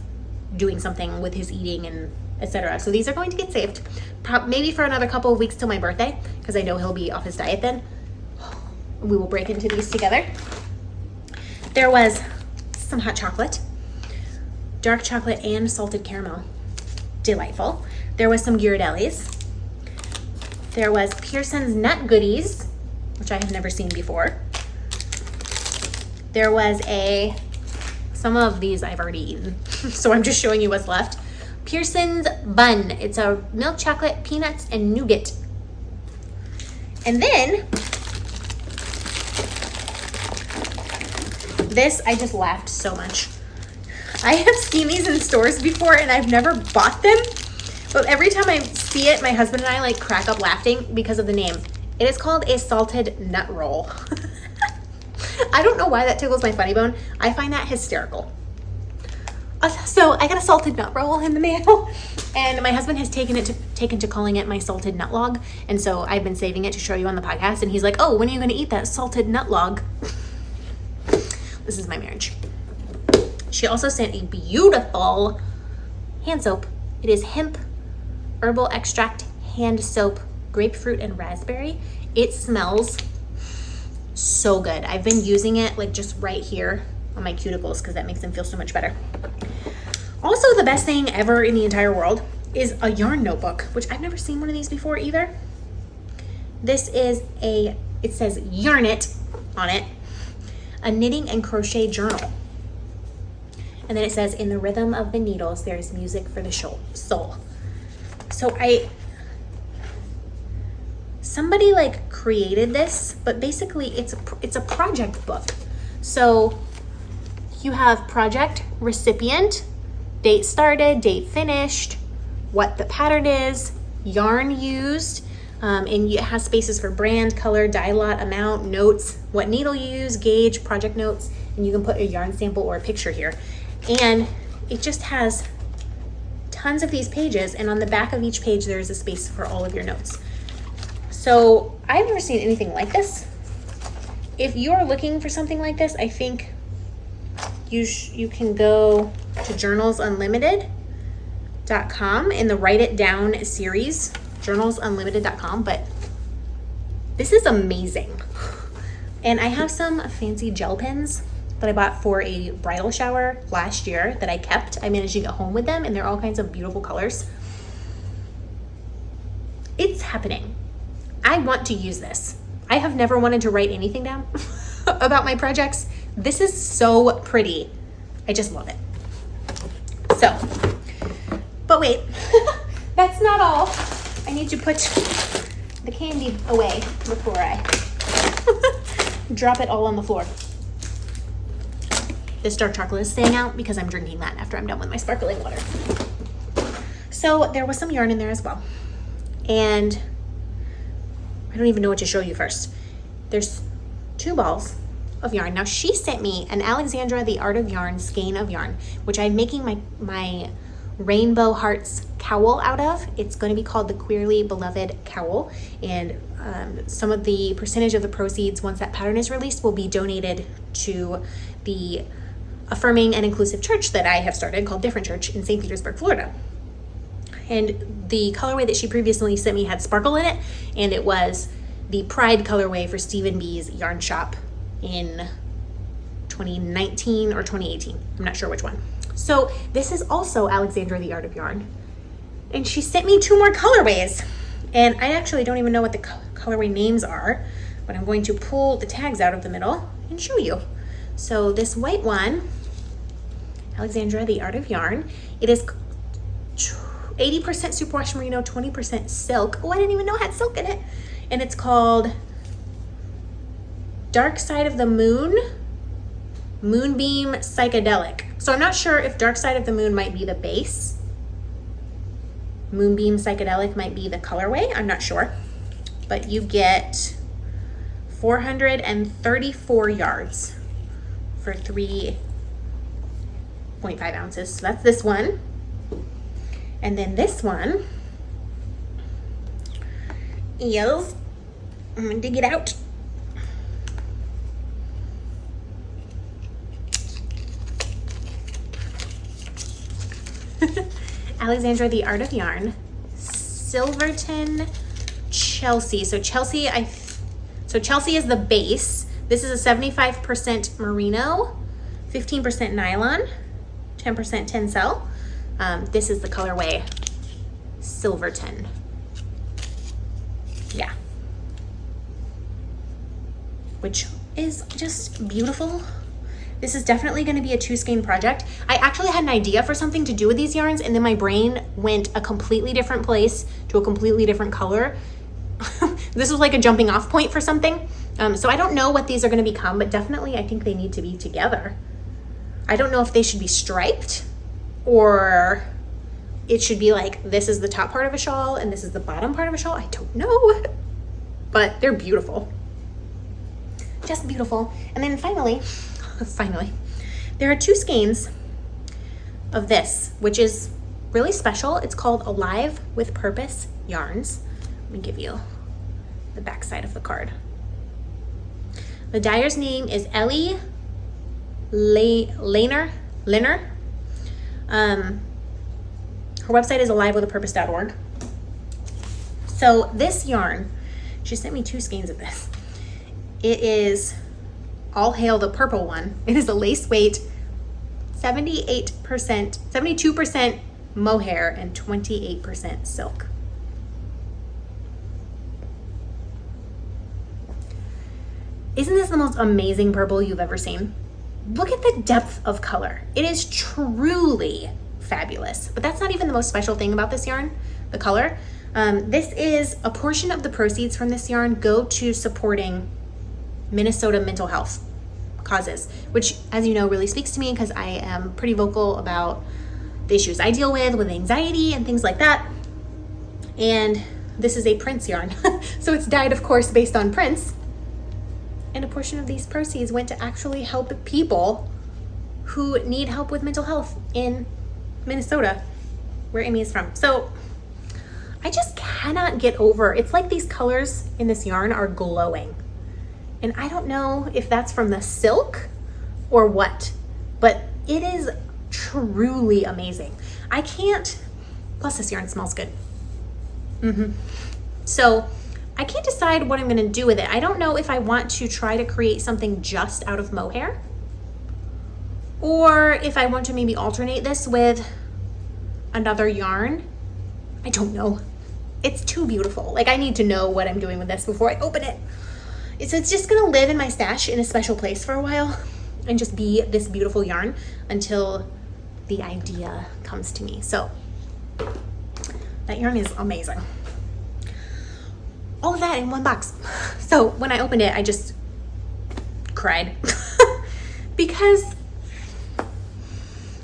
doing something with his eating and etc. So these are going to get saved, maybe for another couple of weeks till my birthday, because I know he'll be off his diet then. We will break into these together. There was some hot chocolate, dark chocolate and salted caramel. Delightful. There was some Ghirardellis. There was Pearson's Nut Goodies, which I have never seen before. There was some of these I've already eaten, so I'm just showing you what's left. Pearson's Bun. It's a milk chocolate, peanuts, and nougat. And then this, I just laughed so much. I have seen these in stores before and I've never bought them, but every time I see it, my husband and I like crack up laughing because of the name. It is called a salted nut roll. I don't know why that tickles my funny bone. I find that hysterical. So I got a salted nut roll in the mail, and my husband has taken to calling it my salted nut log, and so I've been saving it to show you on the podcast, and he's like, oh, when are you going to eat that salted nut log? This is my marriage. She also sent a beautiful hand soap. It is hemp, herbal extract, hand soap, grapefruit, and raspberry. It smells so good. I've been using it like just right here on my cuticles because that makes them feel so much better. Also, the best thing ever in the entire world is a yarn notebook, which I've never seen one of these before either. This is it says Yarn It on it, a knitting and crochet journal. And then it says, in the rhythm of the needles, there is music for the soul. So somebody like created this, but basically it's a project book. So you have project, recipient, date started, date finished, what the pattern is, yarn used, and it has spaces for brand, color, dye lot, amount, notes, what needle you use, gauge, project notes, and you can put a yarn sample or a picture here. And it just has tons of these pages, and on the back of each page there is a space for all of your notes. So I've never seen anything like this. If you're looking for something like this, I think you can go to journalsunlimited.com in the Write It Down series, journalsunlimited.com, but this is amazing. And I have some fancy gel pens that I bought for a bridal shower last year that I kept. I managed to get home with them, and they're all kinds of beautiful colors. It's happening. I want to use this. I have never wanted to write anything down about my projects. This is so pretty. I just love it. So, but wait, that's not all. I need to put the candy away before I drop it all on the floor. This dark chocolate is staying out because I'm drinking that after I'm done with my sparkling water. So there was some yarn in there as well. And I don't even know what to show you first. There's 2 balls of yarn. Now she sent me an Alexandra The Art of Yarn skein of yarn, which I'm making my Rainbow Hearts cowl out of. It's going to be called the Queerly Beloved Cowl, and some of the percentage of the proceeds once that pattern is released will be donated to the affirming and inclusive church that I have started called Different Church in St. Petersburg, Florida. And the colorway that she previously sent me had sparkle in it, and it was the Pride colorway for Stephen B's yarn shop in 2019 or 2018. I'm not sure which one. So this is also Alexandra The Art of Yarn. And she sent me 2 more colorways. And I actually don't even know what the colorway names are, but I'm going to pull the tags out of the middle and show you. So this white one, Alexandra The Art of Yarn, it is 80% superwash merino, 20% silk. Oh, I didn't even know it had silk in it. And it's called Dark Side of the Moon, Moonbeam Psychedelic. So I'm not sure if Dark Side of the Moon might be the base. Moonbeam Psychedelic might be the colorway. I'm not sure. But you get 434 yards for 3.5 ounces. So that's this one. And then this one is, I'm gonna dig it out. Alexandra The Art of Yarn, Silverton, Chelsea. So Chelsea is the base. This is a 75% merino, 15% nylon, 10% tencel. This is the colorway Silverton. Yeah. Which is just beautiful. This is definitely going to be a 2 skein project. I actually had an idea for something to do with these yarns, and then my brain went a completely different place to a completely different color. This was like a jumping off point for something. So I don't know what these are going to become, but definitely I think they need to be together. I don't know if they should be striped, or it should be like, this is the top part of a shawl and this is the bottom part of a shawl. I don't know, but they're beautiful. Just beautiful. And then finally, there are 2 skeins of this, which is really special. It's called Alive with Purpose Yarns. Let me give you the back side of the card. The dyer's name is Ellie Lehner. Her website is alivewithapurpose.org. So this yarn, she sent me 2 skeins of this. It is All Hail the Purple one. It is a lace weight, 72% mohair and 28% silk. Isn't this the most amazing purple you've ever seen? Look at the depth of color. It is truly fabulous. But that's not even the most special thing about this yarn, the color. This is a portion of the proceeds from this yarn go to supporting Minnesota mental health causes, which, as you know, really speaks to me because I am pretty vocal about the issues I deal with anxiety and things like that. And this is a Prince yarn. So it's dyed, of course, based on Prince. And a portion of these proceeds went to actually help people who need help with mental health in Minnesota, where Amy is from. So I just cannot get over, it's like these colors in this yarn are glowing. And I don't know if that's from the silk or what, but it is truly amazing. I can't, plus this yarn smells good. So I can't decide what I'm going to do with it. I don't know if I want to try to create something just out of mohair, or if I want to maybe alternate this with another yarn. I don't know. It's too beautiful. Like, I need to know what I'm doing with this before I open it. It's just going to live in my stash in a special place for a while and just be this beautiful yarn until the idea comes to me. So that yarn is amazing. All of that in one box. So when I opened it, I just cried because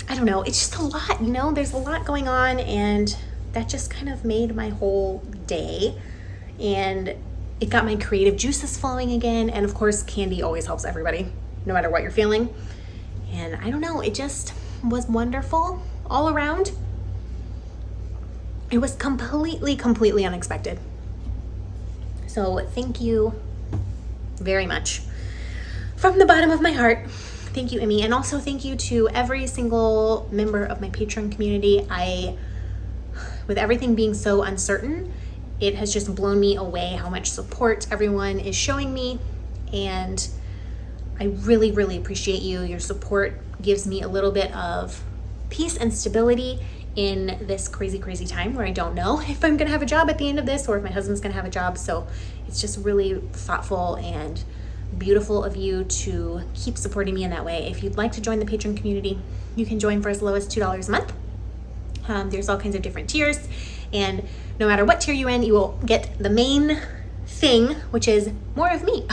I don't know, it's just a lot, you know, there's a lot going on, and that just kind of made my whole day, and it got my creative juices flowing again. And of course, candy always helps everybody, no matter what you're feeling. And I don't know, it just was wonderful all around. It was completely unexpected. So thank you very much from the bottom of my heart. Thank you, Emmy. And also thank you to every single member of my Patreon community. With everything being so uncertain, it has just blown me away how much support everyone is showing me. And I really appreciate you. Your support gives me a little bit of peace and stability in this crazy time where I don't know if I'm gonna have a job at the end of this or if my husband's gonna have a job. So it's just really thoughtful and beautiful of you to keep supporting me in that way. If you'd like to join the Patreon community, you can join for as low as $2 a month. There's all kinds of different tiers, and no matter what tier you're in, you will get the main thing, which is more of me.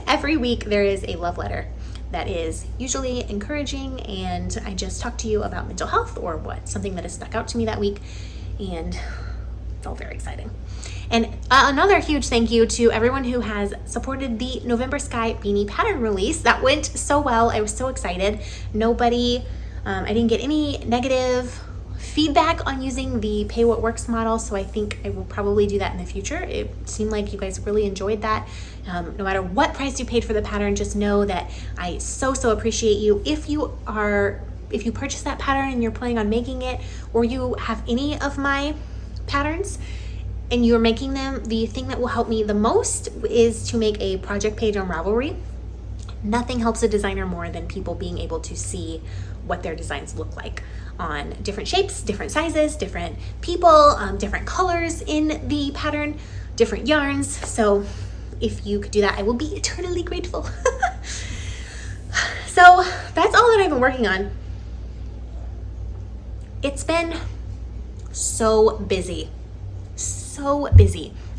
Every week there is a love letter that is usually encouraging, and I just talk to you about mental health or something that has stuck out to me that week, and it's all very exciting. And another huge thank you to everyone who has supported the November Sky beanie pattern release. That went so well. I was so excited. I didn't get any negative feedback on using the pay what works model, so I think I will probably do that in the future. It seemed like you guys really enjoyed that. No matter what price you paid for the pattern, just know that I so appreciate you. If you purchase that pattern and you're planning on making it, or you have any of my patterns and you're making them, the thing that will help me the most is to make a project page on Ravelry. Nothing helps a designer more than people being able to see what their designs look like on different shapes, different sizes, different people, different colors in the pattern, different yarns. So if you could do that, I will be eternally grateful. So that's all that I've been working on. It's been so busy.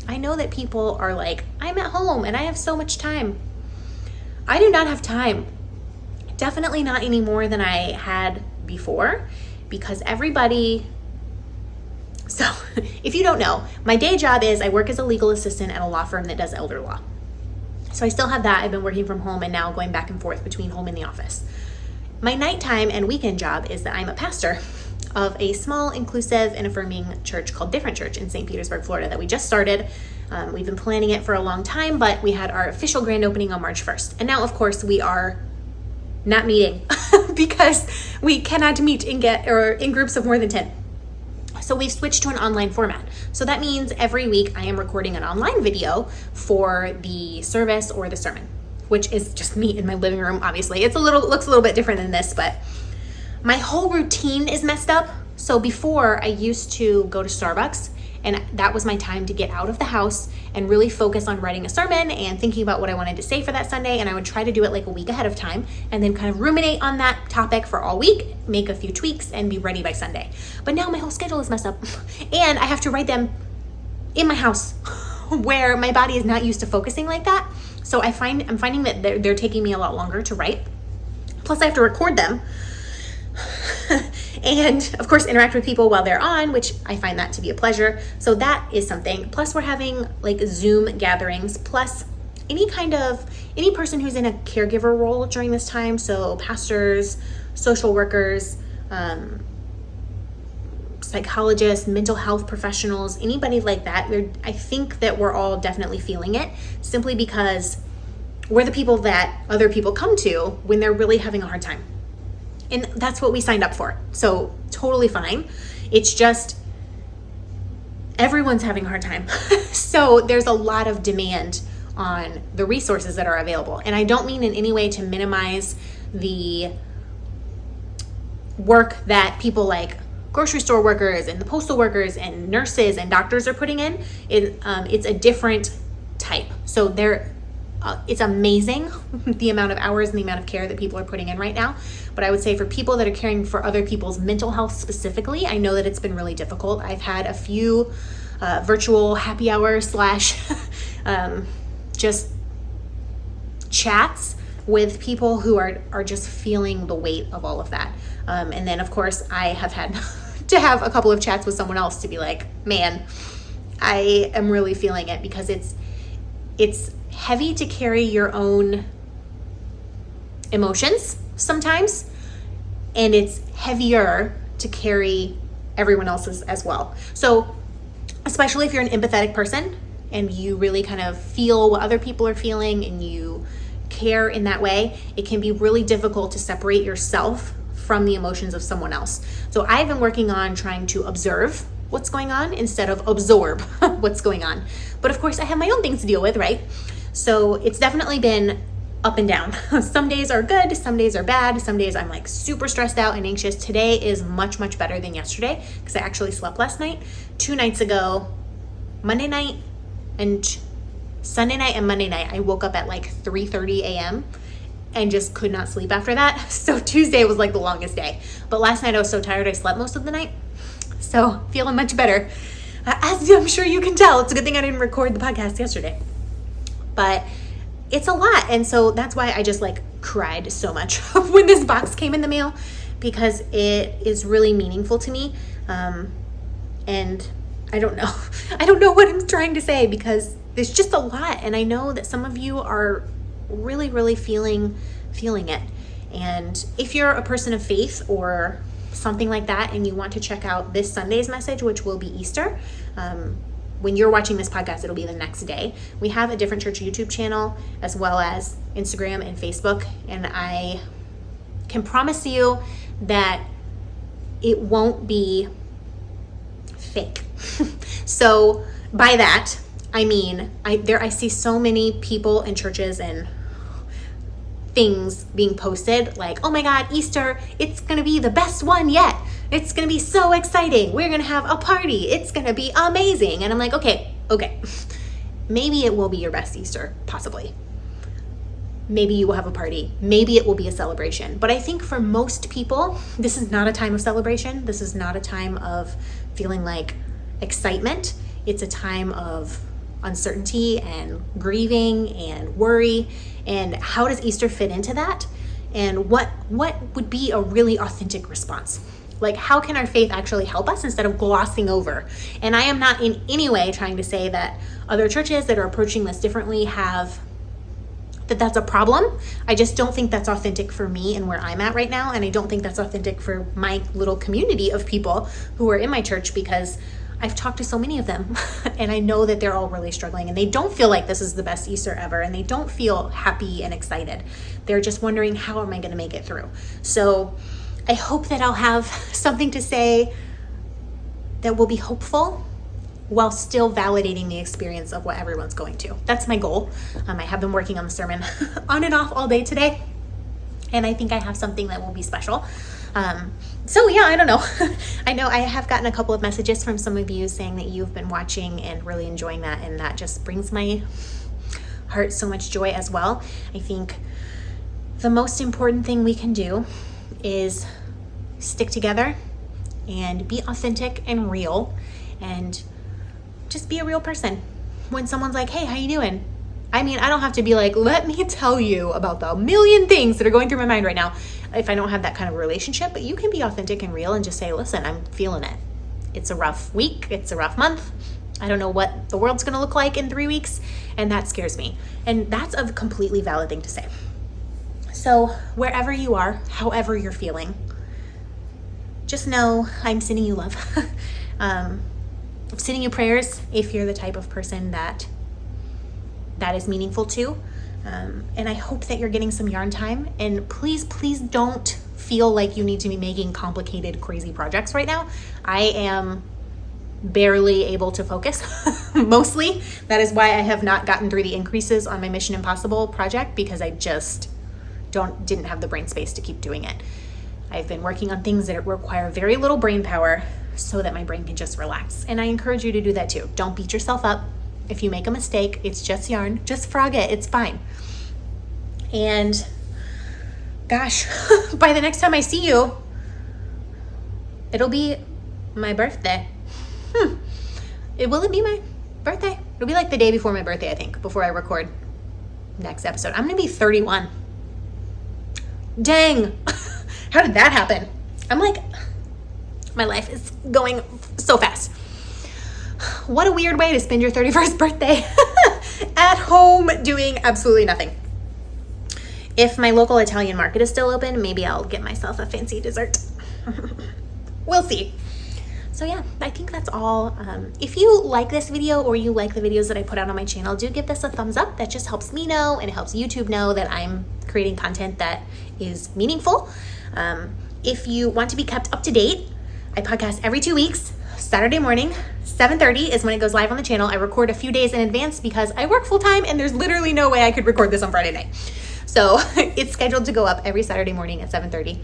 I know that people are like, I'm at home and I have so much time. I do not have time. Definitely not any more than I had before, because so if you don't know, my day job is I work as a legal assistant at a law firm that does elder law. So I still have that. I've been working from home and now going back and forth between home and the office. My nighttime and weekend job is that I'm a pastor of a small, inclusive, and affirming church called Different Church in St. Petersburg, Florida, that we just started. We've been planning it for a long time, but we had our official grand opening on March 1st. And now, of course, we are not meeting because we cannot meet in groups of more than 10. So we've switched to an online format. So that means every week I am recording an online video for the service or the sermon, which is just me in my living room. Obviously, looks a little bit different than this, but my whole routine is messed up. So before, I used to go to Starbucks, and that was my time to get out of the house and really focus on writing a sermon and thinking about what I wanted to say for that Sunday. And I would try to do it like a week ahead of time and then kind of ruminate on that topic for all week, make a few tweaks, and be ready by Sunday. But now my whole schedule is messed up and I have to write them in my house where my body is not used to focusing like that. So I'm finding that they're taking me a lot longer to write. Plus I have to record them. And of course interact with people while they're on, which I find that to be a pleasure. So that is something. Plus we're having like Zoom gatherings, plus any person who's in a caregiver role during this time. So pastors, social workers, psychologists, mental health professionals, anybody like that. I think that we're all definitely feeling it simply because we're the people that other people come to when they're really having a hard time. And that's what we signed up for. So totally fine. It's just everyone's having a hard time. So there's a lot of demand on the resources that are available. And I don't mean in any way to minimize the work that people like grocery store workers and the postal workers and nurses and doctors are putting in. It's a different type. So it's amazing the amount of hours and the amount of care that people are putting in right now. But I would say for people that are caring for other people's mental health specifically, I know that it's been really difficult. I've had a few virtual happy hour / just chats with people who are just feeling the weight of all of that. And then of course I have had to have a couple of chats with someone else to be like, man, I am really feeling it, because it's heavy to carry your own emotions sometimes, and it's heavier to carry everyone else's as well. So especially if you're an empathetic person and you really kind of feel what other people are feeling and you care in that way, it can be really difficult to separate yourself from the emotions of someone else. So I've been working on trying to observe what's going on instead of absorb what's going on. But of course I have my own things to deal with, right? So it's definitely been up and down. Some days are good, some days are bad, some days I'm like super stressed out and anxious. Today is much, much better than yesterday because I actually slept last night. 2 nights ago, Monday night and Sunday night and Monday night, I woke up at like 3:30 a.m. and just could not sleep after that. So Tuesday was like the longest day. But last night I was so tired I slept most of the night. So feeling much better. As I'm sure you can tell, it's a good thing I didn't record the podcast yesterday. But it's a lot. And so that's why I just like cried so much when this box came in the mail, because it is really meaningful to me. And I don't know. I don't know what I'm trying to say, because there's just a lot. And I know that some of you are really, really feeling it. And if you're a person of faith or something like that, and you want to check out this Sunday's message, which will be Easter, when you're watching this podcast, it'll be the next day. We have a Different Church YouTube channel as well as Instagram and Facebook. And I can promise you that it won't be fake. So by that, I mean, I see so many people in churches and things being posted like, oh my God, Easter, it's going to be the best one yet. It's going to be so exciting. We're going to have a party. It's going to be amazing. And I'm like, okay. Maybe it will be your best Easter, possibly. Maybe you will have a party. Maybe it will be a celebration. But I think for most people, this is not a time of celebration. This is not a time of feeling like excitement. It's a time of uncertainty and grieving and worry. And how does Easter fit into that? And what would be a really authentic response? Like, how can our faith actually help us instead of glossing over? And I am not in any way trying to say that other churches that are approaching this differently that's a problem. I just don't think that's authentic for me and where I'm at right now. And I don't think that's authentic for my little community of people who are in my church, because I've talked to so many of them and I know that they're all really struggling and they don't feel like this is the best Easter ever, and they don't feel happy and excited. They're just wondering, how am I going to make it through? So I hope that I'll have something to say that will be hopeful while still validating the experience of what everyone's going to. That's my goal. I have been working on the sermon on and off all day today, and I think I have something that will be special. So yeah, I don't know. I know I have gotten a couple of messages from some of you saying that you've been watching and really enjoying that, and that just brings my heart so much joy as well. I think the most important thing we can do is stick together and be authentic and real, and just be a real person. When someone's like, hey, how you doing? I mean, I don't have to be like, let me tell you about the million things that are going through my mind right now if I don't have that kind of relationship. But you can be authentic and real and just say, listen, I'm feeling it. It's a rough week. It's a rough month. I don't know what the world's going to look like in 3 weeks, and that scares me. And that's a completely valid thing to say. So wherever you are, however you're feeling, just know I'm sending you love. I'm sending you prayers if you're the type of person that is meaningful to. And I hope that you're getting some yarn time. And please, please don't feel like you need to be making complicated, crazy projects right now. I am barely able to focus, mostly. That is why I have not gotten through the increases on my Mission Impossible project, because I just didn't have the brain space to keep doing it. I've been working on things that require very little brain power so that my brain can just relax. And I encourage you to do that too. Don't beat yourself up. If you make a mistake, it's just yarn. Just frog it. It's fine. And gosh, by the next time I see you, it'll be my birthday. Will it be my birthday? It'll be like the day before my birthday, I think, before I record next episode. I'm going to be 31. Dang. How did that happen? I'm like, my life is going so fast. What a weird way to spend your 31st birthday at home doing absolutely nothing. If my local Italian market is still open, maybe I'll get myself a fancy dessert. We'll see. So yeah, I think that's all. If you like this video or you like the videos that I put out on my channel, do give this a thumbs up. That just helps me know, and it helps YouTube know that I'm creating content that is meaningful. If you want to be kept up to date, I podcast every 2 weeks. Saturday morning, 7:30 is when it goes live on the channel. I record a few days in advance because I work full time and there's literally no way I could record this on Friday night. So it's scheduled to go up every Saturday morning at 7:30.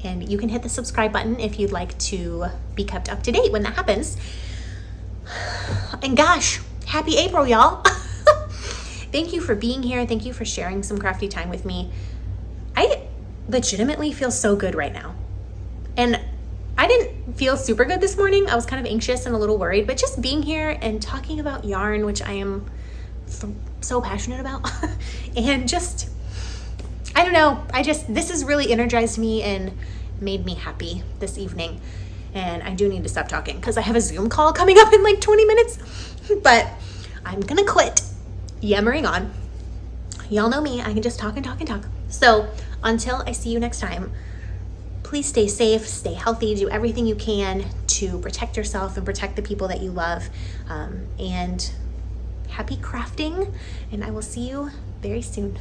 And you can hit the subscribe button if you'd like to be kept up to date when that happens. And gosh, happy April, y'all. Thank you for being here. Thank you for sharing some crafty time with me. I legitimately feel so good right now. And I didn't feel super good this morning. I was kind of anxious and a little worried, but just being here and talking about yarn, which I am so passionate about, and just, I don't know, this has really energized me and made me happy this evening. And I do need to stop talking because I have a Zoom call coming up in like 20 minutes, but I'm gonna quit yammering on. Y'all know me, I can just talk and talk and talk. So until I see you next time, please stay safe, stay healthy, do everything you can to protect yourself and protect the people that you love. And happy crafting, and I will see you very soon.